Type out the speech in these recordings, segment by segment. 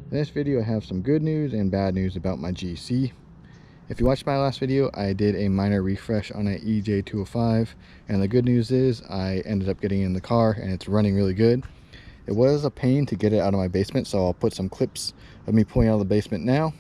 In this video I have some good news and bad news about my GC. If you watched my last video, I did a minor refresh on an EJ205, and the good news is I ended up getting in the car and it's running really good. It was a pain to get it out of my basement, so I'll put some clips of me pulling out of the basement now.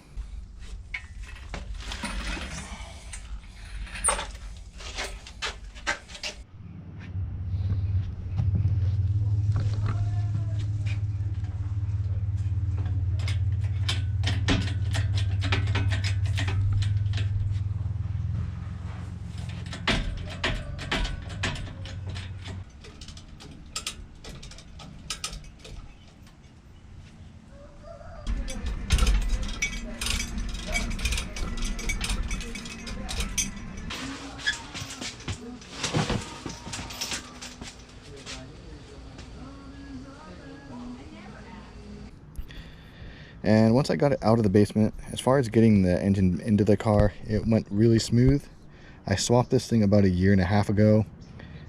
And once I got it out of the basement, as far as getting the engine into the car, it went really smooth. I swapped this thing about 1.5 years ago,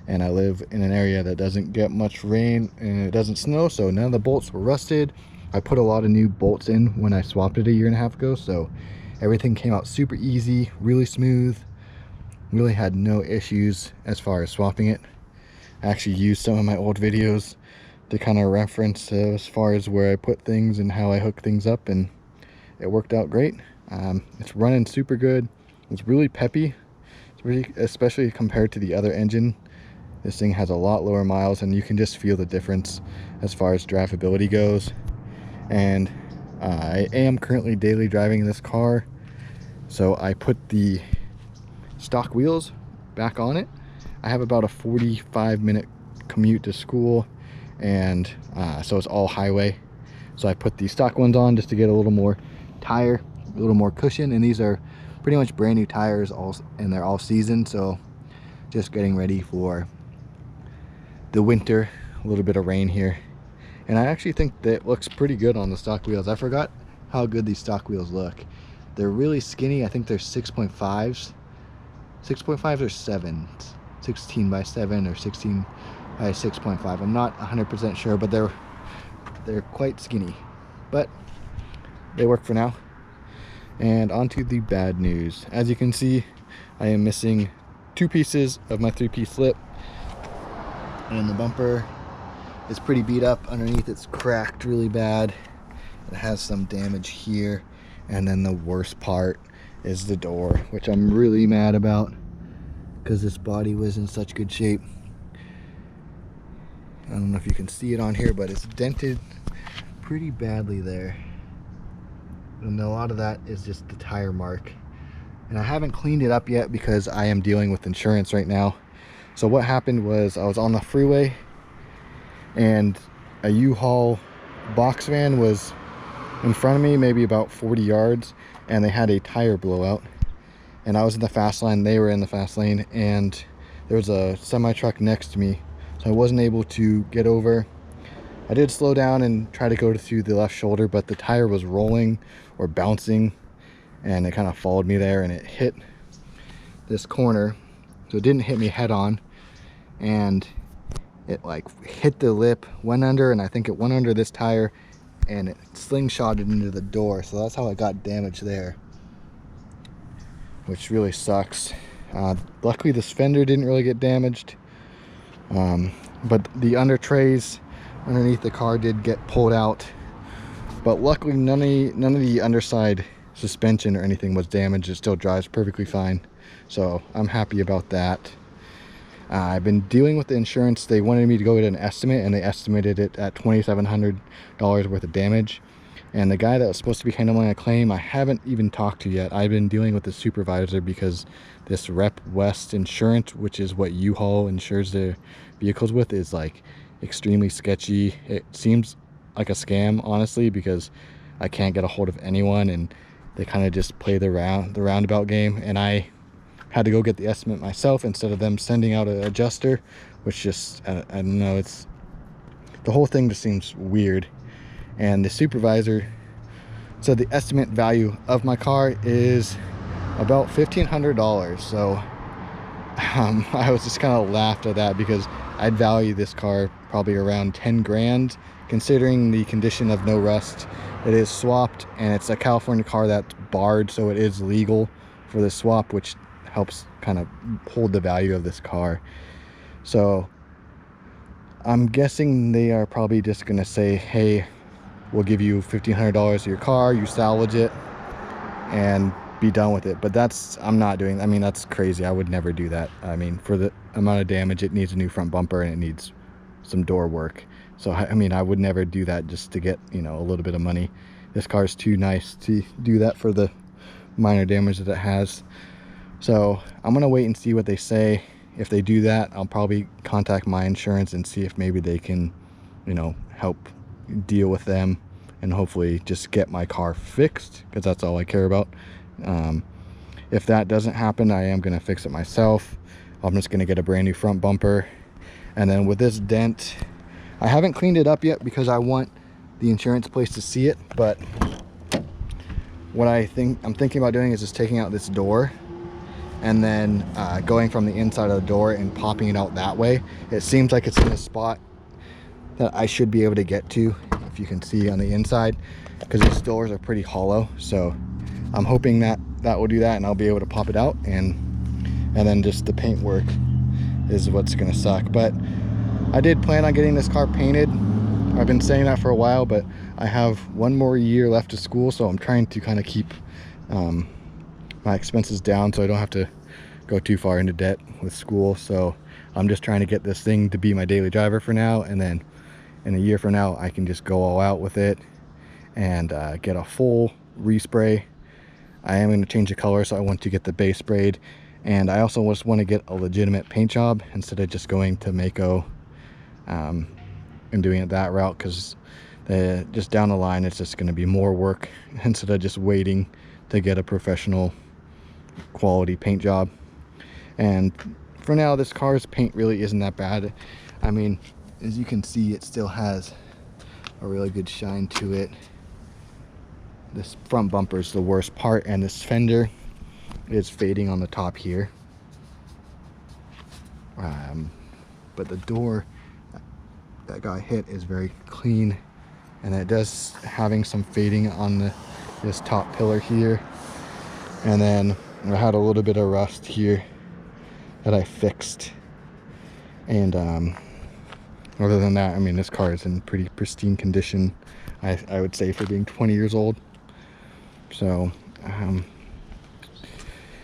and I live in an area that doesn't get much rain and it doesn't snow, so none of the bolts were rusted. I put a lot of new bolts in when I swapped it 1.5 years ago, so everything came out super easy, really smooth. Really had no issues as far as swapping it. I actually used some of my old videos to kind of reference as far as where I put things and how I hook things up, and it worked out great. It's running super good. It's really peppy. It's really, especially compared to the other engine. This thing has a lot lower miles, and you can just feel the difference as far as drivability goes. And I am currently daily driving this car, so I put the stock wheels back on it. I have about a 45-minute commute to school, and so it's all highway, so I put the stock ones on just to get a little more tire, a little more cushion. And these are pretty much brand new tires, and they're all seasoned, so just getting ready for the winter. A little bit of rain here, and I actually think that looks pretty good on the stock wheels. I forgot how good these stock wheels look. They're really skinny. I think they're 6.5s or 7s, 16 by 7 or 16 by 6.5. I'm not 100% sure, but they're quite skinny, but they work for now. And on to the bad news. As you can see, I am missing 2 pieces of my 3-piece lip, and the bumper is pretty beat up underneath. It's cracked really bad. It has some damage here, and then the worst part is the door, which I'm really mad about because this body was in such good shape. I don't know if you can see it on here, but it's dented pretty badly there, and a lot of that is just the tire mark. And I haven't cleaned it up yet because I am dealing with insurance right now. So what happened was, I was on the freeway and a U-Haul box van was in front of me, maybe about 40 yards, and they had a tire blowout. And I was in the fast lane, they were in the fast lane, and there was a semi-truck next to me, so I wasn't able to get over. I did slow down and try to go through the left shoulder, but the tire was rolling or bouncing, and it kind of followed me there, and it hit this corner. So it didn't hit me head on, and it like hit the lip, went under, and I think it went under this tire, and it slingshotted into the door. So that's how I got damaged there, which really sucks. Luckily this fender didn't really get damaged, but the under trays underneath the car did get pulled out, but luckily none of the underside suspension or anything was damaged. It still drives perfectly fine, so I'm happy about that. I've been dealing with the insurance. They wanted me to go get an estimate, and they estimated it at $2,700 worth of damage. And the guy that was supposed to be handling a claim, I haven't even talked to yet. I've been dealing with the supervisor because this Rep West insurance, which is what U-Haul insures their vehicles with, is like extremely sketchy. It seems like a scam, honestly, because I can't get a hold of anyone, and they kind of just play the roundabout game. And I had to go get the estimate myself instead of them sending out an adjuster, which just, I don't know, it's, the whole thing just seems weird. And the supervisor said the estimate value of my car is about $1,500. So I was just kind of laughed at that, because I'd value this car probably around 10 grand considering the condition of no rust. It is swapped, and it's a California car that's barred, so it is legal for the swap, which helps kind of hold the value of this car. So I'm guessing they are probably just gonna say, hey, we'll give you $1,500 for your car, you salvage it, and be done with it. But I'm not doing, I mean, that's crazy. I would never do that. I mean, for the amount of damage, it needs a new front bumper and it needs some door work. So I mean, I would never do that just to get, you know, a little bit of money. This car is too nice to do that for the minor damage that it has. So I'm gonna wait and see what they say. If they do that, I'll probably contact my insurance and see if maybe they can, you know, help deal with them and hopefully just get my car fixed, because that's all I care about. If that doesn't happen, I am gonna fix it myself. I'm just gonna get a brand new front bumper. And then with this dent, I haven't cleaned it up yet because I want the insurance place to see it, but what I'm thinking about doing is just taking out this door and then going from the inside of the door and popping it out that way. It seems like it's in a spot that I should be able to get to, if you can see on the inside, because these doors are pretty hollow. So I'm hoping that will do that, and I'll be able to pop it out, and then just the paint work is what's gonna suck. But I did plan on getting this car painted. I've been saying that for a while, but I have one more year left of school, so I'm trying to kind of keep my expenses down so I don't have to go too far into debt with school. So I'm just trying to get this thing to be my daily driver for now, and then in a year from now I can just go all out with it and get a full respray. I am going to change the color, so I want to get the base sprayed, and I also just want to get a legitimate paint job instead of just going to Mako and doing it that route, because just down the line it's just going to be more work instead of just waiting to get a professional quality paint job. And for now, this car's paint really isn't that bad. I mean, as you can see, it still has a really good shine to it. This front bumper is the worst part, and this fender is fading on the top here. But the door that got hit is very clean, and it does having some fading on this top pillar here. And then I had a little bit of rust here that I fixed, and other than that, I mean, this car is in pretty pristine condition, I would say, for being 20 years old. So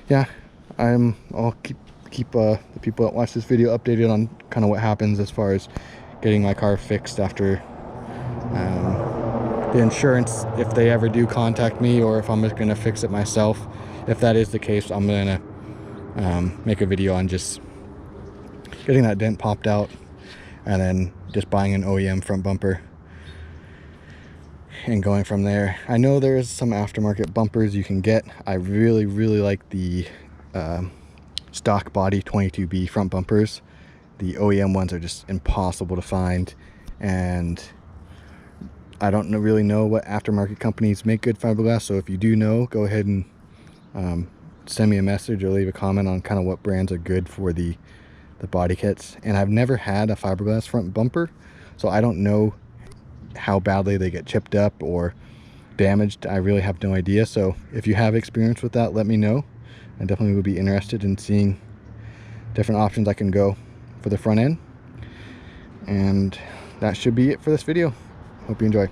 yeah, I'll keep the people that watch this video updated on kind of what happens as far as getting my car fixed after the insurance, if they ever do contact me, or if I'm just gonna fix it myself. If that is the case, I'm gonna make a video on just getting that dent popped out and then just buying an OEM front bumper and going from there. I know there's some aftermarket bumpers you can get. I really like the stock body 22B front bumpers. The OEM ones are just impossible to find, and I don't really know what aftermarket companies make good fiberglass. So if you do know, go ahead and send me a message or leave a comment on kind of what brands are good for the body kits. And I've never had a fiberglass front bumper, so I don't know how badly they get chipped up or damaged. I really have no idea. So if you have experience with that, let me know. I definitely would be interested in seeing different options I can go for the front end. And that should be it for this video. Hope you enjoy.